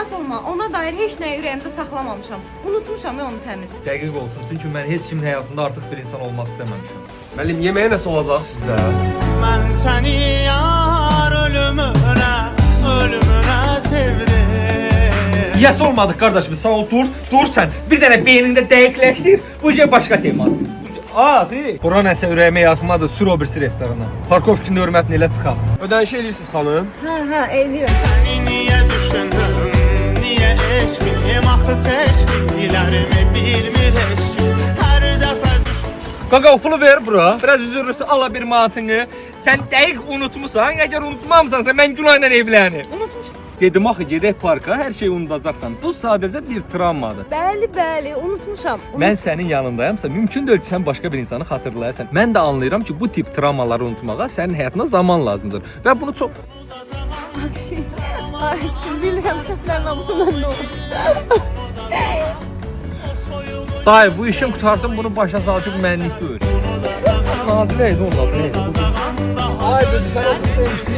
Narahat olma, ona dair heç nəyi ürəyimdə saxlamamışam. Unutmuşam ya onu təmiz. Dəqiq olsun, çünki mən heç kimin həyatında artıq bir insan olmaq istəməmişəm. Müəllim, yeməyə nəsə olacaq sizdə? Ben seni yar ölümüne sevdim. Yes olmadık qardaşım, sağ ol, dur sən. Bir dənə beynində dəqiqləşdir, bu şey başqa temadır. Bura nəsə ürəyimə yatmadı, sür o birisi restorana. Parkovkinin hörmətini elə çıxam. Ödənişi eləyirsiniz xanım. Hə, eləyirəm. Seni niye düşündüm, niye eşkim axı teşliklərimi bilmir eşkim. Her dəfə düşün. Qaqa, o pulu ver bura. Biraz üzürlüsü ala bir manatını. Sən dəqiq unutmusan, əgər unutmamısansa mən Gülayla evlənim. Unutmuşam. Dedim axı, gedək parka, hər şeyi unudacaqsan. Bu sadəcə bir travmadır. Bəli, unutmuşam. Mən sənin yanındayamsa, mümkün deyil ki, sən başqa bir insanı xatırlayasan. Mən də anlayıram ki, bu tip travmaları unutmağa sənin həyatına zaman lazımdır. Və bunu çox... Ay, şimdi bilirəm, səslərin namusundan ne olur. Dayı, bu işin qutarsın, bunu başa sal ki, bu mənlik deyil. Nazilə idi onun adı, neydi? Ay, bu sənə tutmaymışdı,